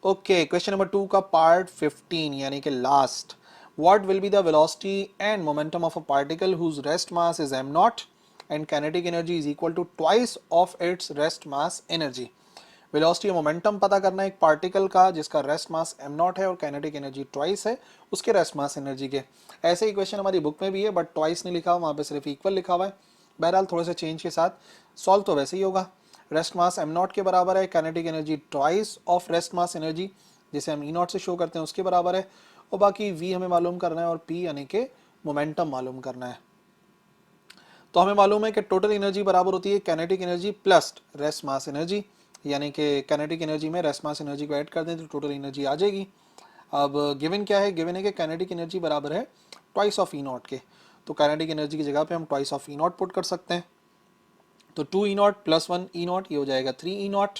Okay, question number 2 का part 15 यानी कि last. What will be the velocity and momentum of a particle whose rest mass is M naught and kinetic energy is equal to twice of its rest mass energy. Velocity और momentum पता करना है एक particle का जिसका rest mass am not है और kinetic energy twice है उसके रेस्ट मास एनर्जी के. ऐसे ही क्वेश्चन हमारी बुक में भी है बट ट्वाइस नहीं लिखा हुआ, वहाँ पे सिर्फ इक्वल लिखा हुआ है. बहरहाल थोड़े से चेंज के साथ सॉल्व तो वैसे ही होगा. रेस्ट मास एम नॉट के बराबर है, kinetic energy twice of rest mass energy जिसे हम ई नॉट से शो करते हैं उसके बराबर है. और बाकी वी हमें मालूम करना है और पी यानी कि मोमेंटम मालूम करना है. तो हमें मालूम है कि टोटल एनर्जी बराबर होती है kinetic energy plus rest mass energy, यानी कि काइनेटिक एनर्जी में रेस्ट मास एनर्जी को ऐड कर दें तो टोटल एनर्जी आ जाएगी. अब गिवन क्या है, गिवन है कि काइनेटिक एनर्जी बराबर है ट्वाइस ऑफ ई नॉट के. तो काइनेटिक एनर्जी की जगह पे हम twice of E not put कर सकते हैं. तो 2 ई नॉट प्लस 1 ई नॉट ये हो जाएगा 3 ई नॉट.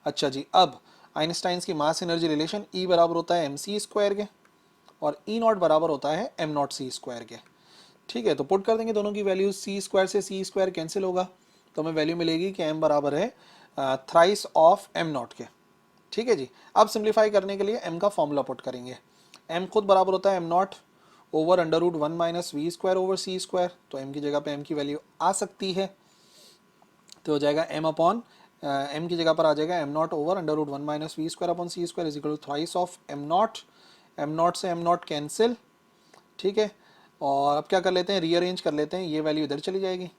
अच्छा जी, अब आइंस्टाइंस की मास एनर्जी रिलेशन ई बराबर होता है एम सी स्क्वायर के और ई नॉट बराबर होता है एम नॉट सी स्क्वायर के. ठीक है, तो पुट कर देंगे दोनों की वैल्यू. सी स्क्वायर से सी स्क्वायर कैंसिल होगा तो हमें वैल्यू मिलेगी कि एम बराबर है थ्राइस ऑफ एम नॉट के. ठीक है जी, अब सिंप्लीफाई करने के लिए एम का फॉर्मूला पुट करेंगे. एम खुद बराबर होता है M naught over under root 1 minus V square over C square. तो एम की जगह पे एम की वैल्यू आ सकती है तो हो जाएगा एम अपॉन एम की जगह पर आ जाएगा M naught over under root 1 minus V square upon C square is equal to thrice of M naught. M naught से एम नॉट कैंसिल. ठीक है, और अब क्या कर लेते हैं, रीअरेंज कर लेते हैं. ये वैल्यू इधर चली जाएगी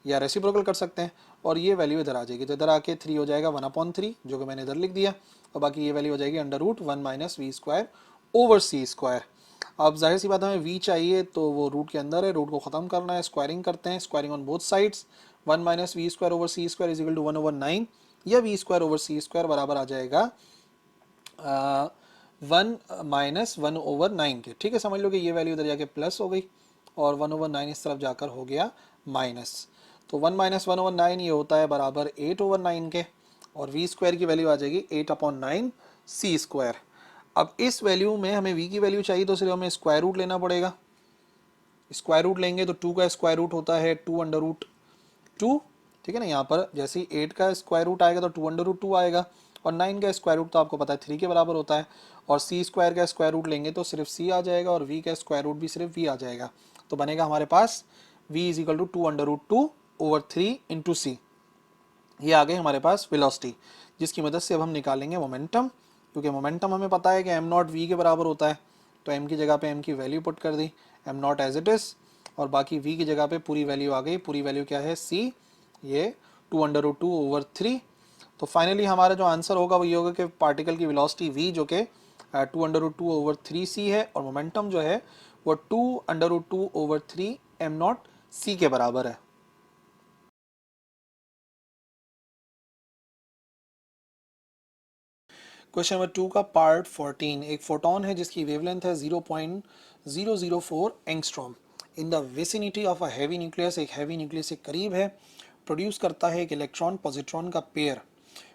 या रेसिप्रोकल कर सकते हैं और ये वैल्यू इधर आ जाएगी. तो इधर आके 3 हो जाएगा 1/3 जो कि मैंने इधर लिख दिया. और बाकी ये वैल्यू हो जाएगी under root 1 minus V square over C square. अब जाहिर सी बात हमें वी चाहिए तो वो रूट के अंदर है, रूट को ख़त्म करना है. स्क्वायरिंग करते हैं, squaring on both sides. 1 minus V square over C square is equal to 1/9 या V square over C square बराबर आ जाएगा 1 - 1/9 के. ठीक है, समझ लो कि ये वैल्यू इधर जाके प्लस हो गई और 1/9 इस तरफ जाकर हो गया माइनस. तो 1 - 1/9 ये होता है बराबर 8/9 के और वी स्क्वायर की वैल्यू आ जाएगी 8/9 सी स्क्वायर. अब इस वैल्यू में हमें वी की वैल्यू चाहिए तो सिर्फ हमें स्क्वायर रूट लेना पड़ेगा. स्क्वायर रूट लेंगे तो 2 का स्क्वायर रूट होता है 2/2. ठीक है ना, यहाँ पर जैसे ही 8 का स्क्वायर रूट आएगा तो 2/2 आएगा और 9 का स्क्वायर रूट तो आपको पता है 3 के बराबर होता है. और सी स्क्वायर का स्क्वायर रूट लेंगे तो सिर्फ सी आ जाएगा और वी का स्क्वायर रूट भी सिर्फ वी आ जाएगा. तो बनेगा हमारे पास V is equal to 2/2/3 into C. ये आ गई हमारे पास वेलोसिटी जिसकी मदद से अब हम निकालेंगे मोमेंटम. क्योंकि मोमेंटम हमें पता है कि एम नॉट वी के बराबर होता है तो एम की जगह पे एम की वैल्यू पुट कर दी, M not as it is. और बाकी वी की जगह पे पूरी वैल्यू आ गई. पूरी वैल्यू क्या है, सी, ये 2/2/3. तो फाइनली हमारा जो आंसर होगा वो ये होगा कि पार्टिकल की वेलोसिटी वी जो कि 2/2/3 सी है और मोमेंटम जो है वो 2/2/3 एम नॉट सी के बराबर है. क्वेश्चन नंबर 2 का पार्ट 14. एक फोटोन है जिसकी वेवलेंथ है 0.004 angstrom. In the vicinity of a heavy nucleus, एक हैवी न्यूक्लियस के करीब है, प्रोड्यूस करता है एक इलेक्ट्रॉन पॉजिट्रॉन का pair.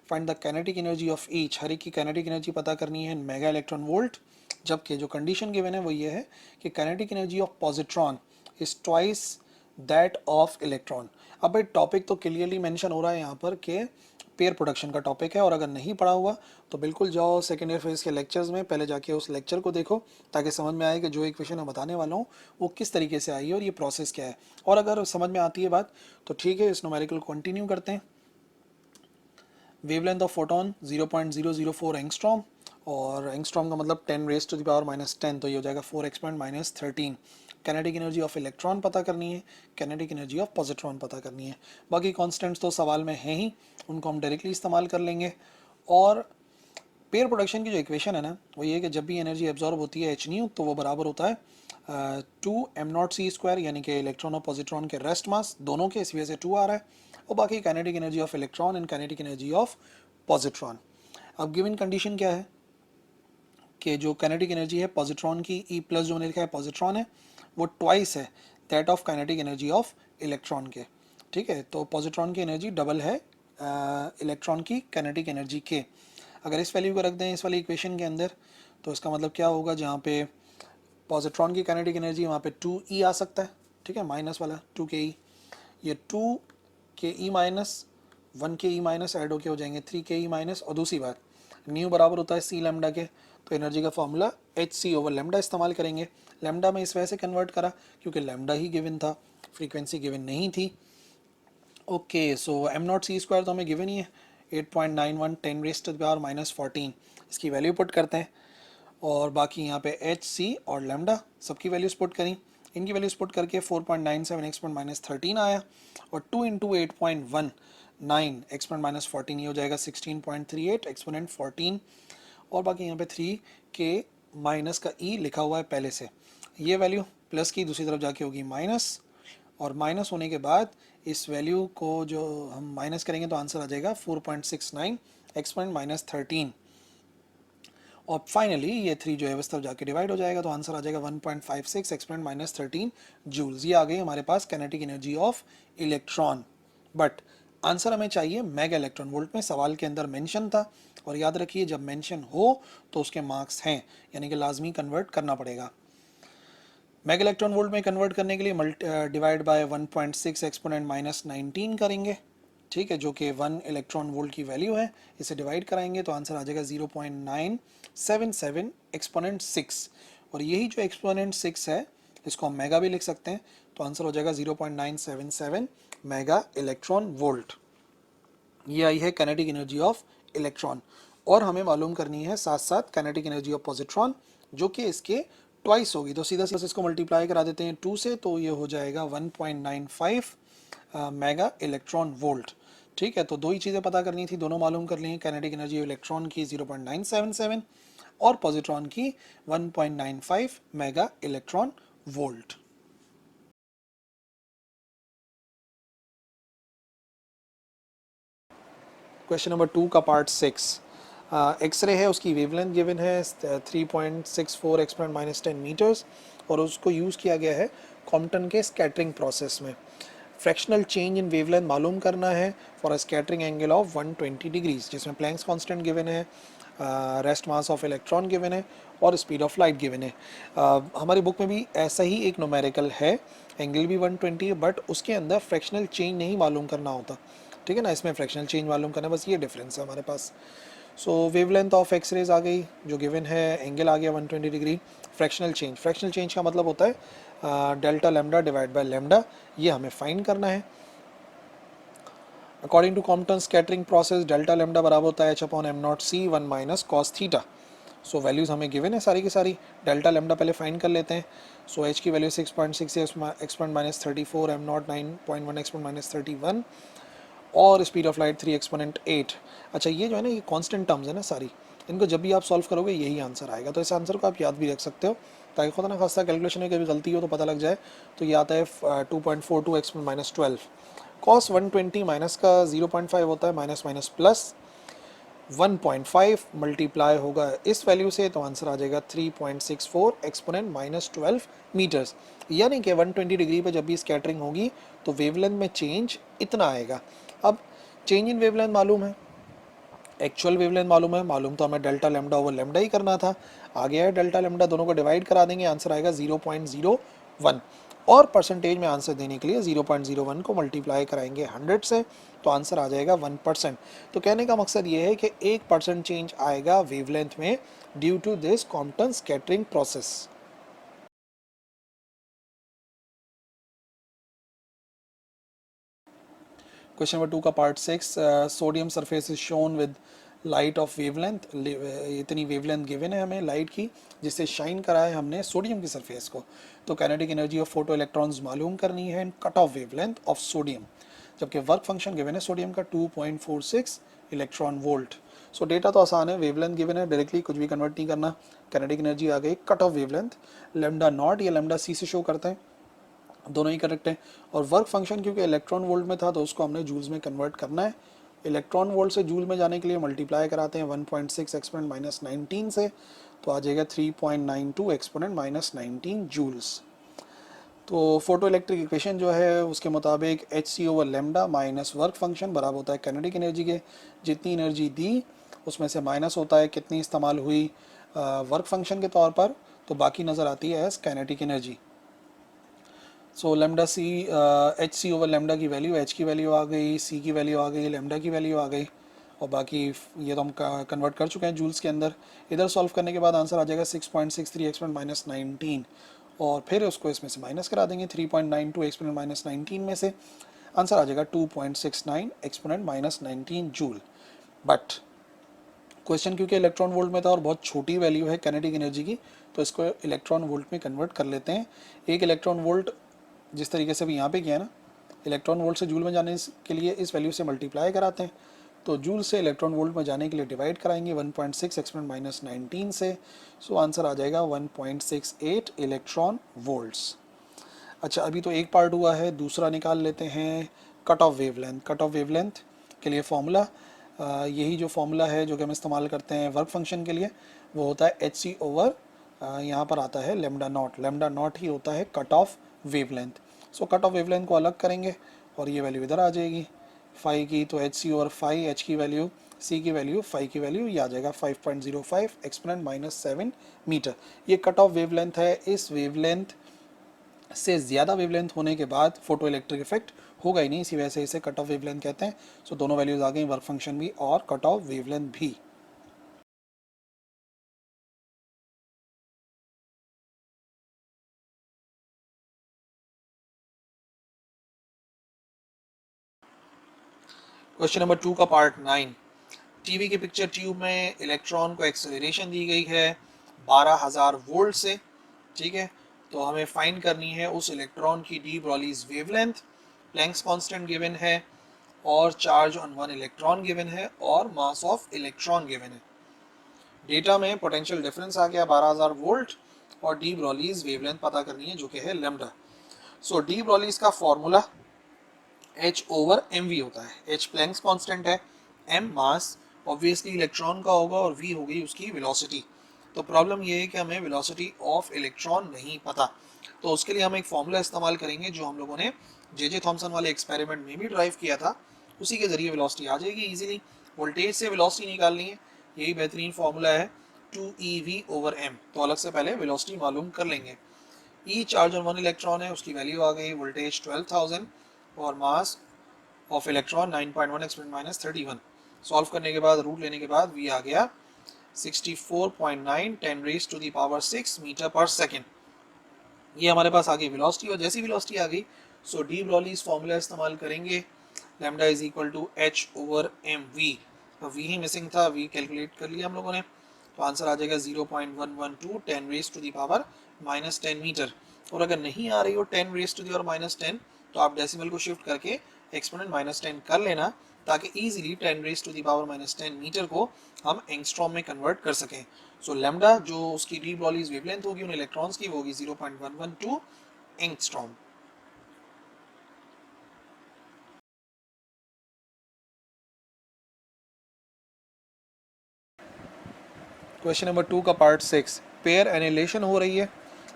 Find the kinetic energy of each. हर एक की काइनेटिक एनर्जी पता करनी है मेगा इलेक्ट्रॉन वोल्ट. जबकि जो कंडीशन गिवन है वो ये है कि kinetic energy of positron is twice that of electron. अब भाई टॉपिक तो क्लियरली मेंशन हो रहा है यहाँ पर कि पेयर प्रोडक्शन का टॉपिक है और अगर नहीं पढ़ा हुआ तो बिल्कुल जाओ सेकेंड ईयर फेज के लेक्चर्स में, पहले जाके उस लेक्चर को देखो ताकि समझ में आए कि जो इक्वेशन मैं बताने वाला हूँ वो किस तरीके से आई है और ये प्रोसेस क्या है. और अगर समझ में आती है बात तो ठीक है, इस न्यूमेरिकल को कंटिन्यू करते हैं. वेवलेंथ ऑफ फोटोन 0.004 एंगस्ट्रॉम और एंगस्ट्रॉम का मतलब 10⁻⁻10 तो ये हो जाएगा 4x⁻13. Kinetic energy of electron पता करनी है, काइनेटिक एनर्जी ऑफ पॉजिट्रॉन पता करनी है. बाकी कॉन्स्टेंट्स तो सवाल में हैं ही, उनको हम डायरेक्टली इस्तेमाल कर लेंगे. और पेयर प्रोडक्शन की जो इक्वेशन है ना वो ये है कि जब भी एनर्जी एब्जॉर्ब होती है एच न्यू तो वो बराबर होता है 2m0 c² यानी कि इलेक्ट्रॉन और पॉजिट्रॉन के रेस्ट मास दोनों के, इस वजह से 2 आ रहा है. और बाकी kinetic energy of electron and kinetic energy of positron. अब गिवन कंडीशन क्या है कि जो काइनेटिक एनर्जी है पॉजिट्रॉन की, ई प्लस जो मैंने लिखा है पॉजिट्रॉन है, वो ट्वाइस है that of kinetic energy of electron के. ठीक है, तो पॉजिट्रॉन की एनर्जी डबल है इलेक्ट्रॉन की काइनेटिक एनर्जी के. अगर इस वैल्यू को रख दें इस वाली इक्वेशन के अंदर तो इसका मतलब क्या होगा, जहाँ पे पॉजिट्रॉन की काइनेटिक एनर्जी वहाँ पे 2e आ सकता है. ठीक है, माइनस वाला 2ke, ये 2ke minus 1ke minus add होके हो जाएंगे 3ke माइनस. और दूसरी बात न्यू बराबर होता है सी लैम्डा के, तो एनर्जी का formula H C over lambda इस्तेमाल करेंगे। लैम्डा में इस वजह से कन्वर्ट करा क्योंकि लैम्डा ही गिवन था, फ्रीक्वेंसी गिवन नहीं थी। Okay, so M not C square तो हमें गिवन ही है 8.91 10 रेज़ टू द पावर -14, इसकी वैल्यू पुट करते हैं और बाकी यहाँ पे एच सी और लैम्डा सबकी वैल्यूज पुट करी, इनकी वैल्यूज पुट करके 4.97 एक्सपोनेंट -13 आया और 2 इंटू 8.19 एक्सपोनेंट -14 ये हो जाएगा 16.38 एक्सपोनेंट 14 और बाकी यहाँ पे 3 के माइनस का ई लिखा हुआ है पहले से, ये वैल्यू प्लस की दूसरी तरफ जाके होगी माइनस और माइनस होने के बाद इस वैल्यू को जो हम माइनस करेंगे तो आंसर आ जाएगा 4.69 एक्सपोनेंट -13 और फाइनली ये 3 जो है उस तरफ जाके डिवाइड हो जाएगा तो आंसर आ जाएगा 1.56 एक्सपोनेंट -13 जूल्स। ये आ गई हमारे पास kinetic energy of electron. But answer हमें चाहिए मेगा इलेक्ट्रॉन वोल्ट में, सवाल के अंदर मेंशन था और याद रखिए जब मेंशन हो तो उसके मार्क्स हैं, यानी कि लाजमी कन्वर्ट करना पड़ेगा। मेगा इलेक्ट्रॉन वोल्ट में कन्वर्ट करने के लिए डिवाइड बाय 1.6 एक्सपोनेंट -19 करेंगे, ठीक है, जो कि 1 इलेक्ट्रॉन वोल्ट की वैल्यू है, इसे डिवाइड कराएंगे तो आंसर आ जाएगा 0.977 एक्सपोनेंट 6 और यही जो एक्सपोनेंट 6 है इसको हम मेगा भी लिख सकते हैं तो आंसर हो जाएगा 0.977 मेगा इलेक्ट्रॉन वोल्ट। ये आई है काइनेटिक एनर्जी ऑफ इलेक्ट्रॉन और हमें मालूम करनी है साथ साथ काइनेटिक एनर्जी ऑफ पॉजिट्रॉन जो कि इसके ट्वाइस होगी, तो सीधा सीधा इसको मल्टीप्लाई करा देते हैं 2 से तो ये हो जाएगा 1.95 मेगा इलेक्ट्रॉन वोल्ट। ठीक है, तो दो ही चीज़ें पता करनी थी, दोनों मालूम कर ली हैं, काइनेटिक एनर्जी ऑफ इलेक्ट्रॉन की 0.977 और पॉजिट्रॉन की 1.95 mega electron volt. Question number 2 का पार्ट 6, एक्सरे है, उसकी वेवलेंथ गिवन है 3.64 एक्सपोनेंट -10 मीटर्स और उसको यूज़ किया गया है कॉम्पटन के स्कैटरिंग प्रोसेस में। फ्रैक्शनल चेंज इन वेवलेंथ मालूम करना है for a scattering angle of 120 degrees, जिसमें प्लैंक्स कांस्टेंट गिवन है, rest mass of electron given है और स्पीड ऑफ लाइट गिवन है। हमारी बुक में भी ऐसा ही एक न्यूमेरिकल है, एंगल भी 120 है बट उसके अंदर फ्रैक्शनल चेंज नहीं मालूम करना होता, ठीक है ना, इसमें फ्रैक्शनल चेंज मालूम करना, बस ये डिफरेंस है हमारे पास। सो वेवलेंथ ऑफ एक्सरेज आ गई जो गिवन है, एंगल आ गया 120 डिग्री, फ्रैक्शनल चेंज का मतलब होता है delta lambda divide by lambda, ये हमें फाइंड करना है। According to Compton scattering process delta lambda बराबर होता है h/m0c 1 minus cos theta. So values हमें गिवन है सारी की सारी, डेल्टा लैम्डा पहले फाइंड कर लेते हैं। सो h की वैल्यू 6.6 एक्सपोनेंट -34, m0 9.1 एक्सपोनेंट -31 और स्पीड ऑफ लाइट 3 एक्सपोनेंट 8। अच्छा, ये जो है ना ये कांस्टेंट टर्म्स है ना सारी, इनको जब भी आप सॉल्व करोगे यही आंसर आएगा, तो इस आंसर को आप याद भी रख सकते हो ताकि खुदा ना खासा कैलकुलेशन में कभी गलती हो तो पता लग जाए। तो ये आता है 2.42 एक्सपोनेंट -12, कॉस 120 माइनस का 0.5 होता है, माइनस माइनस प्लस 1.5 मल्टीप्लाई होगा इस वैल्यू से तो आंसर आ जाएगा 3.64 एक्सपोनेंट -12 मीटर्स, यानी कि 120 डिग्री पे जब भी स्कैटरिंग होगी तो वेवलेंथ में चेंज इतना आएगा। अब चेंज इन वेवलेंथ मालूम है, एक्चुअल वेवलेंथ मालूम तो हमें डेल्टा लैम्डा ओवर लैम्डा ही करना था, आ गया है डेल्टा लैम्डा, दोनों को डिवाइड करा देंगे, आंसर आएगा 0.01 और परसेंटेज में आंसर देने के लिए 0.01 को मल्टीप्लाई कराएंगे 100 से तो आंसर आ जाएगा 1%। तो कहने का मकसद ये है कि 1% चेंज आएगा वेवलेंथ में due to this Compton scattering process. Question number 2 का part 6, sodium surface is shown with light of wavelength, इतनी वेवलेंथ गिवन है हमें लाइट की जिससे शाइन करा है हमने सोडियम की सरफेस को, तो kinetic energy of photo electrons मालूम करनी है and cut off wavelength of sodium, जबकि वर्क फंक्शन गिवन है सोडियम का 2.46 इलेक्ट्रॉन वोल्ट। सो डेटा तो आसान है, वेवलेंथ गिवन है, डायरेक्टली कुछ भी कन्वर्ट नहीं करना, काइनेटिक एनर्जी आ गई cut off wavelength lambda naught या लैम्डा सी से शो करते हैं, दोनों ही करेक्ट है। और वर्क फंक्शन क्योंकि इलेक्ट्रॉन वोल्ट में था तो उसको हमने जूल्स में कन्वर्ट करना है, इलेक्ट्रॉन वोल्ट से जूल में जाने के लिए मल्टीप्लाई कराते हैं 1.6 एक्सपोनेंट -19 से तो आ जाएगा 3.92 एक्सपोनेंट -19 जूल्स। तो फोटो इलेक्ट्रिक इक्वेशन जो है उसके मुताबिक H C over lambda minus work function बराबर होता है काइनेटिक एनर्जी के, जितनी एनर्जी दी उसमें से माइनस होता है कितनी इस्तेमाल हुई वर्क फंक्शन के तौर पर, तो बाकी नज़र आती है as kinetic energy. So lambda C H C over lambda की वैल्यू, एच की वैल्यू आ गई, सी की वैल्यू आ गई, लेमडा की वैल्यू आ गई और बाकी ये तो हम कन्वर्ट कर चुके हैं जूल्स के अंदर। इधर सॉल्व करने के बाद आंसर आ जाएगा 6.63 एक्सपोनेंट माइनस 19, और फिर उसको इसमें से माइनस करा देंगे 3.92 एक्सपोनेंट माइनस 19 में से, आंसर आ जाएगा 2.69 exponent minus 19 joule. But question क्योंकि इलेक्ट्रॉन वोल्ट में था और बहुत छोटी वैल्यू है काइनेटिक एनर्जी की, तो इसको इलेक्ट्रॉन वोल्ट में कन्वर्ट कर लेते हैं। एक इलेक्ट्रॉन वोल्ट जिस तरीके से भी यहाँ पे किया है ना, इलेक्ट्रॉन वोल्ट से जूल में जाने के लिए इस वैल्यू से मल्टीप्लाई कराते हैं, तो जूल से इलेक्ट्रॉन वोल्ट में जाने के लिए डिवाइड कराएंगे 1.6 एक्सपोनेंट माइनस 19 से, सो आंसर आ जाएगा 1.68 इलेक्ट्रॉन वोल्ट्स। अच्छा, अभी तो एक पार्ट हुआ है, दूसरा निकाल लेते हैं cut off wavelength. Cut off wavelength के लिए फॉर्मूला यही जो फॉर्मूला है जो कि हम इस्तेमाल करते हैं वर्क फंक्शन के लिए, वो होता है एच सी ओवर, यहाँ पर आता है लेमडा नॉट। लेमडा नॉट ही होता है cut off wavelength. So cut off wavelength को अलग करेंगे और ये वैल्यू इधर आ जाएगी फाई की, तो H C over phi, H की वैल्यू, सी की वैल्यू, फाई की वैल्यू, ये आ जाएगा 5.05 एक्सपोनेंट माइनस 7 मीटर। ये कट ऑफ वेवलेंथ है। इस वेवलेंथ से ज़्यादा वेवलेंथ होने के बाद फोटो इलेक्ट्रिक इफेक्ट होगा ही नहीं, इसी वजह से इसे कट ऑफ वेवलेंथ कहते हैं। सो दोनों वैल्यूज आ गई, वर्क फंक्शन भी और कट ऑफ वेवलेंथ भी। क्वेश्चन नंबर 2 का पार्ट 9। टीवी की पिक्चर ट्यूब में इलेक्ट्रॉन को एक्सेलरेशन दी गई है 12,000 वोल्ट से, ठीक है। तो हमें फाइंड करनी है उस इलेक्ट्रॉन की de Broglie's wavelength, Planck's constant given है, और charge on one electron given है, और मास ऑफ इलेक्ट्रॉन गिवन है। डेटा में पोटेंशियल डिफरेंस आ गया 12,000 वोल्ट, और डी ब्रॉलीज वेवलेंथ पता करनी है जो कि है लैम्डा। सो डी ब्रॉलीज का फॉर्मूला h ओवर mv होता है। h प्लैंक्स कांस्टेंट है, m मास ऑब्वियसली इलेक्ट्रॉन का होगा, और v हो गई उसकी वेलोसिटी। तो प्रॉब्लम ये है कि हमें वेलोसिटी ऑफ इलेक्ट्रॉन नहीं पता, तो उसके लिए हम एक फॉर्मूला इस्तेमाल करेंगे जो हम लोगों ने जे थॉमसन वाले एक्सपेरिमेंट में भी ड्राइव किया था, उसी के जरिए वेलोसिटी आ जाएगी इजीली। वोल्टेज से वेलोसिटी निकालनी है, यही बेहतरीन फॉर्मूला है 2ev ओवर m। तो अलग से पहले वेलोसिटी मालूम कर लेंगे। ई चार्ज ऑन वन इलेक्ट्रॉन है, उसकी वैल्यू आ गई वोल्टेज 12,000, और mass of electron 9.1 exponent minus 31। Solve करने के बाद रूट लेने के बाद वी आ गया 64.9 10 raise to the power 6 metre पर सेकेंड। ये हमारे पास आ गई वेलोसिटी, और जैसी वेलोसिटी आ गई सो डी ब्रॉलीज फॉर्मूला इस्तेमाल करेंगे, lambda is equal to H over M V. V ही मिसिंग था, वी कैलकुलेट कर लिया हम लोगों ने, तो आंसर आ जाएगा 0.112 10 raise to the power minus 10 metre. और अगर नहीं आ रही हो 10 raise to the power minus 10, तो आप डेसिमल को शिफ्ट करके एक्सपोनेंट माइनस 10 कर लेना, ताकि easily 10 raise to the power minus 10 metre को हम एंगस्ट्रॉम में कन्वर्ट कर सकें। सो लैम्डा जो उसकी डी ब्रॉलीज वेवलेंथ होगी उन इलेक्ट्रॉन्स की, वो होगी 0.112 एंगस्ट्रॉम। क्वेश्चन नंबर 2 का पार्ट 6। पेयर एनिलेशन हो रही है,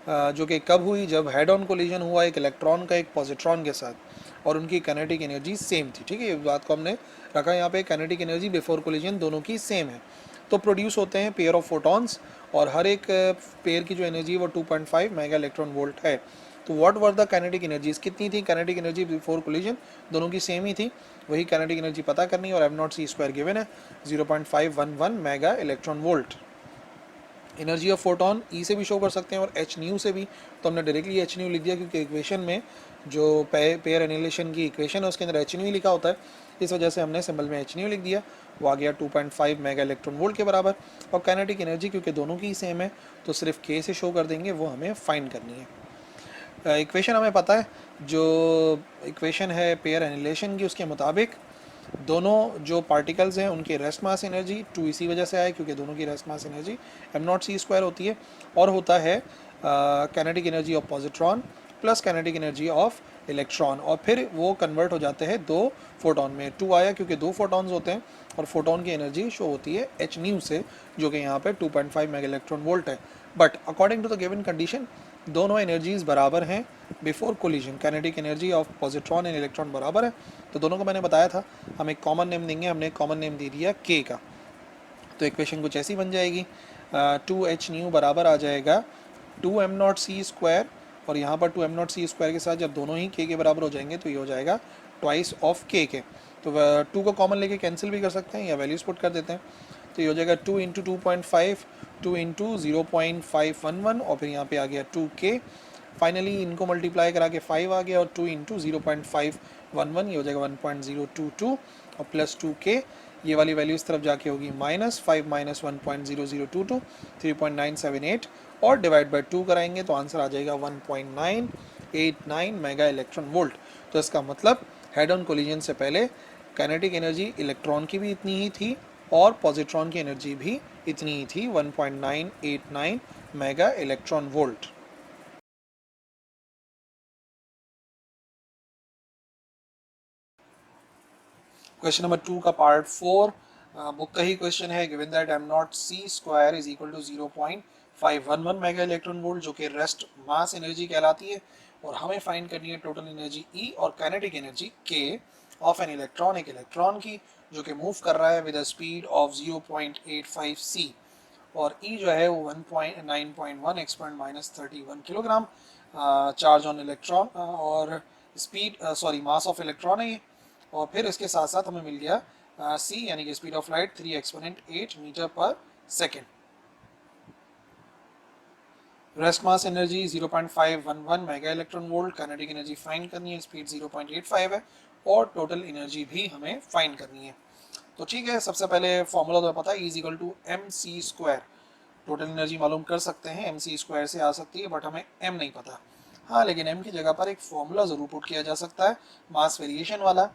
जो कि कब हुई, जब हेड ऑन कोलिजन हुआ एक इलेक्ट्रॉन का एक पॉजिट्रॉन के साथ, और उनकी काइनेटिक एनर्जी सेम थी, ठीक है। ये बात को हमने रखा यहाँ पे, काइनेटिक एनर्जी बिफोर कोलिजन दोनों की सेम है। तो प्रोड्यूस होते हैं पेयर ऑफ फोटॉन्स, और हर एक पेयर की जो एनर्जी वो 2.5 मेगा इलेक्ट्रॉन वोल्ट है। तो what were the kinetic energies, कितनी थी काइनेटिक एनर्जी बिफोर कोलिजन, दोनों की सेम ही थी, वही काइनेटिक एनर्जी पता करनी है, और M not C square given है 0.511 mega electron volt. Energy of photon E से भी शो कर सकते हैं और एच न्यू से भी, तो हमने डायरेक्टली एच न्यू लिख दिया, क्योंकि इक्वेशन में जो पेयर एनिलेशन की इक्वेशन है उसके अंदर एच न्यू लिखा होता है, इस वजह से हमने सिंबल में एच न्यू लिख दिया। वो आ गया 2.5 मेगा इलेक्ट्रॉन वोल्ट के बराबर। और काइनेटिक एनर्जी क्योंकि दोनों की सेम है, तो सिर्फ के से शो कर देंगे, वो हमें फाइंड करनी है। इक्वेशन हमें पता है, जो इक्वेशन है पेयर एनिलेशन की, उसके मुताबिक दोनों जो पार्टिकल्स हैं उनकी रेस्ट मास एनर्जी 2 इसी वजह से आए, क्योंकि दोनों की rest mass energy M not C square होती है, और होता है kinetic energy of positron plus kinetic energy of electron, और फिर वो कन्वर्ट हो जाते हैं दो फोटोन में। 2 आया क्योंकि दो फोटॉन्स होते हैं, और फोटोन की एनर्जी शो होती है एच न्यू से, जो कि यहाँ पे 2.5 मेगा इलेक्ट्रॉन वोल्ट है। But according to the given condition दोनों एनर्जीज बराबर हैं before collision, kinetic energy of positron and electron बराबर है। तो दोनों को मैंने बताया था हम एक कॉमन नेम देंगे, हमने एक कॉमन नेम दे दिया के का। तो इक्वेशन कुछ ऐसी बन जाएगी, 2h न्यू बराबर आ जाएगा 2m नॉट सी स्क्वायर, और यहाँ पर 2m नॉट सी स्क्वायर के साथ जब दोनों ही के बराबर हो जाएंगे तो ये हो जाएगा ट्वाइस ऑफ के। तो 2 को कॉमन लेके कैंसिल भी कर सकते हैं या वैल्यूज़ पुट कर देते हैं। तो ये हो जाएगा 2 इंटू 2.5, 2 इंटू 0.511 और फिर यहाँ पे आ गया 2k। फाइनली इनको मल्टीप्लाई करा के 5 आ गया और 2 इंटू 0.511 ये हो जाएगा 1.022 और प्लस 2k। ये वाली वैल्यू इस तरफ जाके होगी -5 माइनस 1.0022 3.978 और डिवाइड बाय 2 कराएंगे तो आंसर आ जाएगा 1.989 मेगा इलेक्ट्रॉन वोल्ट। तो इसका मतलब हेड ऑन कोलिजन से पहले काइनेटिक एनर्जी इलेक्ट्रॉन की भी इतनी ही थी और पॉजिट्रॉन की एनर्जी भी इतनी ही थी, 1.989 mega electron volt. Question number 2 का पार्ट 4 बुक का ही क्वेश्चन है। Given that M not C square is equal to 0.511 mega electron volt जो कि रेस्ट मास एनर्जी कहलाती है और हमें फाइंड करनी है टोटल एनर्जी ई और काइनेटिक एनर्जी के ऑफ एन इलेक्ट्रॉन, एक इलेक्ट्रॉन की जो कि मूव कर रहा है with a speed of 0.85 C और ई जो है वो 9.1 exponent minus 31 kilogram charge on electron और speed sorry mass of electron है ये। और फिर इसके साथ साथ हमें मिल गया सी यानी कि speed of light 3 exponent 8 metre पर second. Rest mass energy 0.511 mega electron volt, kinetic energy find करनी है, स्पीड 0.85 है और टोटल एनर्जी भी हमें फाइंड करनी है। तो ठीक है, सबसे पहले फॉर्मूला तो पता है, is equal to M C square. Total energy मालूम कर सकते हैं, एम सी स्क्वायर से आ सकती है बट हमें एम नहीं पता। हाँ, लेकिन एम की जगह पर एक फॉर्मूला ज़रूर पुट किया जा सकता है मास वेरिएशन वाला।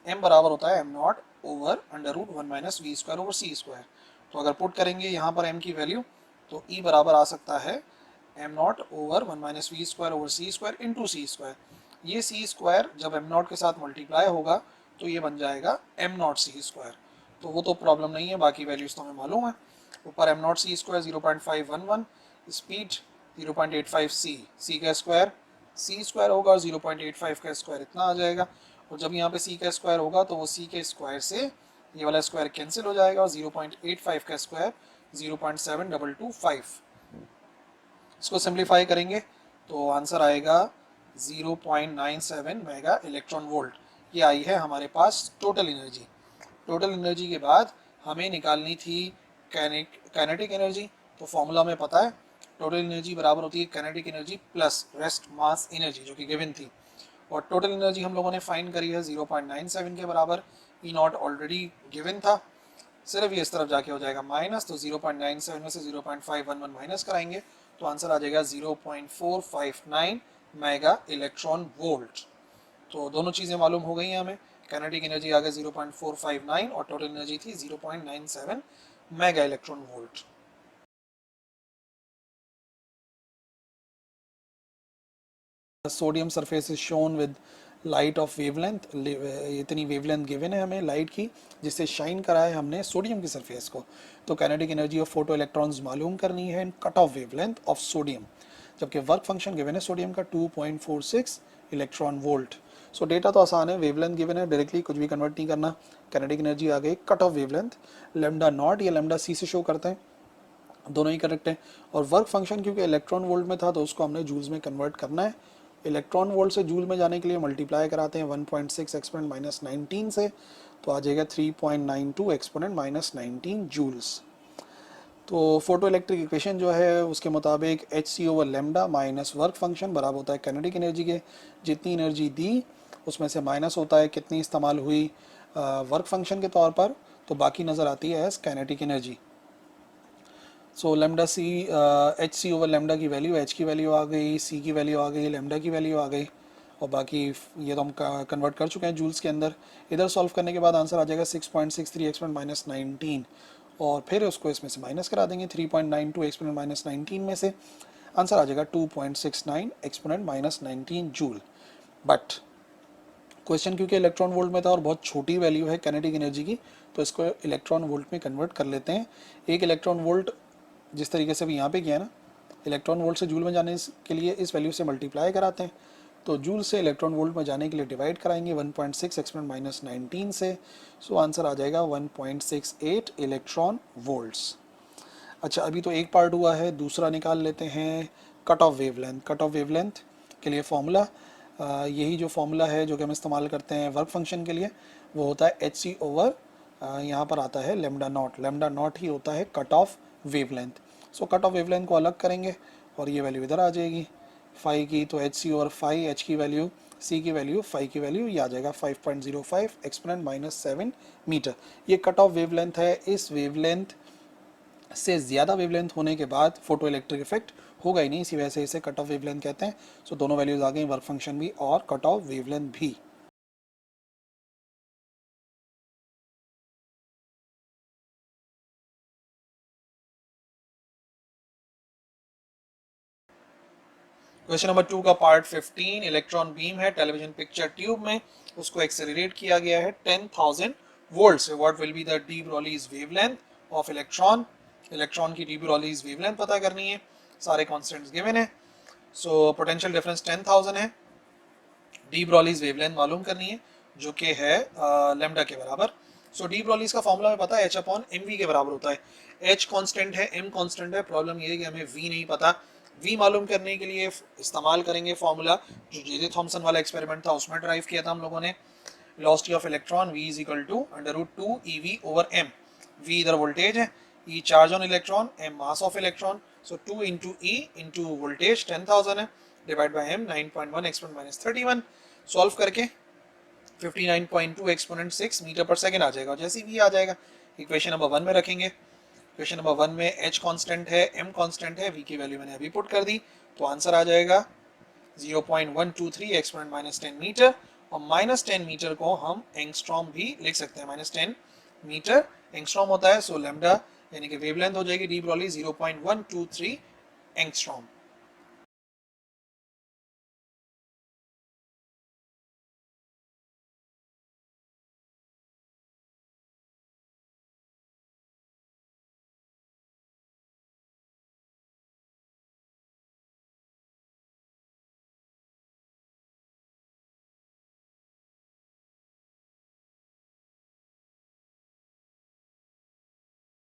एम बराबर होता है M naught over under root 1 minus V square over C square. तो अगर पुट करेंगे यहाँ पर एम की वैल्यू तो ई बराबर आ सकता है M naught over 1 minus V square over C square into C square. ये सी स्क्वायर जब एम नॉट के साथ मल्टीप्लाई होगा तो ये बन जाएगा एम नॉट सी स्क्वायर। तो वो तो प्रॉब्लम नहीं है, बाकी वैल्यूज तो हमें मालूम है। ऊपर M not C square 0.511, speed 0.85 C का स्क्वायर सी स्क्वायर होगा और 0.85 का स्क्वायर इतना आ जाएगा और जब यहाँ पे सी का स्क्वायर होगा तो वो सी के स्क्वायर से ये वाला स्क्वायर कैंसिल हो जाएगा और 0.85 का स्क्वायर 0.7225। इसको सिंप्लीफाई करेंगे तो आंसर आएगा 0.97 मेगा इलेक्ट्रॉन वोल्ट। ये आई है हमारे पास टोटल एनर्जी। टोटल एनर्जी के बाद हमें निकालनी थी काइनेटिक एनर्जी। तो फॉर्मूला में पता है, टोटल एनर्जी बराबर होती है kinetic energy plus rest mass energy जो कि गिवन थी और टोटल एनर्जी हम लोगों ने फाइंड करी है 0.97 के बराबर। ई नॉट ऑलरेडी गिवन था, सिर्फ ये इस तरफ जाके हो जाएगा माइनस, तो 0.97 में से 0.511 माइनस कराएंगे तो आंसर आ जाएगा 0.459 मेगा इलेक्ट्रॉन वोल्ट। तो दोनों चीज़ें मालूम हो गई हैं हमें। काइनेटिक एनर्जी आ गया 0.459 और टोटल एनर्जी थी 0.97 mega electron volt. Sodium surface is shown with light of wavelength. इतनी वेवलेंथ गिवन है हमें लाइट की जिससे शाइन करा है हमने सोडियम की सरफेस को। तो kinetic energy of photo electrons मालूम करनी है इन cut off wavelength of sodium, जबकि वर्क फंक्शन गिवन है सोडियम का 2.46 इलेक्ट्रॉन वोल्ट। सो डेटा तो आसान है, वेवलेंथ गिवन है, डायरेक्टली कुछ भी कन्वर्ट नहीं करना। काइनेटिक एनर्जी आ गई cut off wavelength, lambda naught या लेमडा सी से शो करते हैं, दोनों ही करेक्ट है। और वर्क फंक्शन क्योंकि इलेक्ट्रॉन वोल्ट में था तो उसको हमने जूल्स में कन्वर्ट करना है। इलेक्ट्रॉन वोल्ट से जूल में जाने के लिए मल्टीप्लाई कराते हैं 1.6 एक्सपोनेंट माइनस 19 से, तो आ जाएगा 3.92 एक्सपोनेंट माइनस 19 जूल्स। तो फोटो इलेक्ट्रिक इक्वेशन जो है उसके मुताबिक H C over lambda minus work function बराबर होता है काइनेटिक एनर्जी के। जितनी एनर्जी दी उसमें से माइनस होता है कितनी इस्तेमाल हुई वर्क फंक्शन के तौर पर, तो बाकी नज़र आती है as kinetic energy. So lambda C H C over lambda की वैल्यू, एच की वैल्यू आ गई, सी की वैल्यू आ गई, लेमडा की वैल्यू आ गई और बाकी ये तो हम कन्वर्ट कर चुके हैं जूल्स के अंदर। इधर सॉल्व करने के बाद आंसर आ जाएगा 6.63 एक्सपोनेंट माइनस 19 और फिर उसको इसमें से माइनस करा देंगे 3.92 एक्सपोनेंट माइनस 19 में से, आंसर आ जाएगा 2.69 exponent minus 19 joule. But question क्योंकि इलेक्ट्रॉन वोल्ट में था और बहुत छोटी वैल्यू है काइनेटिक एनर्जी की, तो इसको इलेक्ट्रॉन वोल्ट में कन्वर्ट कर लेते हैं। एक इलेक्ट्रॉन वोल्ट जिस तरीके से अभी यहाँ पे किया ना, इलेक्ट्रॉन वोल्ट से जूल में जाने के लिए इस वैल्यू से मल्टीप्लाई कराते हैं, तो जूल से इलेक्ट्रॉन वोल्ट में जाने के लिए डिवाइड कराएंगे 1.6 एक्सपोनेंट माइनस 19 से। सो आंसर आ जाएगा 1.68 इलेक्ट्रॉन वोल्ट्स। अच्छा, अभी तो एक पार्ट हुआ है, दूसरा निकाल लेते हैं cut off wavelength. Cut off wavelength के लिए फॉर्मूला यही जो फॉर्मूला है जो कि हम इस्तेमाल करते हैं वर्क फंक्शन के लिए, वो होता है एच सी ओवर, यहाँ पर आता है लेमडा नॉट, लेमडा नॉट ही होता है cut off wavelength. So cut off wavelength को अलग करेंगे और ये वैल्यू इधर आ जाएगी फाई की, तो H C over phi, H की वैल्यू, सी की वैल्यू, फाई की वैल्यू, ये आ जाएगा 5.05 एक्सपोनेंट -7 मीटर। ये कट ऑफ वेवलेंथ है। इस वेवलेंथ से ज़्यादा वेवलेंथ होने के बाद फोटो इलेक्ट्रिक इफेक्ट होगा ही नहीं, इसी वजह से इसे कट ऑफ वेवलेंथ कहते हैं। सो दोनों वैल्यूज आ गई, वर्क फंक्शन भी और कट ऑफ वेवलेंथ भी। क्वेश्चन नंबर 2 का पार्ट 15, इलेक्ट्रॉन बीम है टेलीविजन पिक्चर ट्यूब में, उसको एक्सेलरेट किया गया है 10,000 वोल्ट से। What will be the de Broglie's wavelength of electron, electron की डी ब्रॉलीज वेवलेंथ पता करनी है, सारे कॉन्स्टेंट्स गिवन है। सो पोटेंशियल डिफरेंस 10,000 है, डी ब्रॉलीज वेवलेंथ मालूम करनी है जो कि है लेमडा के बराबर। सो डी ब्रॉलीज का फॉर्मूला में पता है एच अपॉन एम वी के बराबर होता है। एच कांस्टेंट है, एम कांस्टेंट है, प्रॉब्लम ये है कि हमें वी नहीं पता। वी मालूम करने के लिए इस्तेमाल करेंगे फॉर्मूला जो जे थॉमसन वाला एक्सपेरिमेंट था उसमें ड्राइव किया था हम लोगों ने। Velocity of electron v is equal to √2 ev over m। v इधर वोल्टेज है, e charge on electron, m mass of electron. So 2 into E into voltage 10,000 है, divide by m 9.1 exponent -31। Solve करके 59.2 exponent 6 metre पर second आ जाएगा। जैसे ही v आ जाएगा equation number 1 में रखेंगे। क्वेश्चन नंबर 1 में h कांस्टेंट है, m कांस्टेंट है, v की वैल्यू मैंने अभी पुट कर दी, तो आंसर आ जाएगा 0.123 एक्सपोनेंट -10 मीटर। और -10 मीटर को हम एंगस्ट्रॉम भी लिख सकते हैं, -10 मीटर एंगस्ट्रॉम होता है। सो लेमडा यानी कि वेवलेंथ हो जाएगी डी ब्रॉली 0.123 एंगस्ट्रॉम।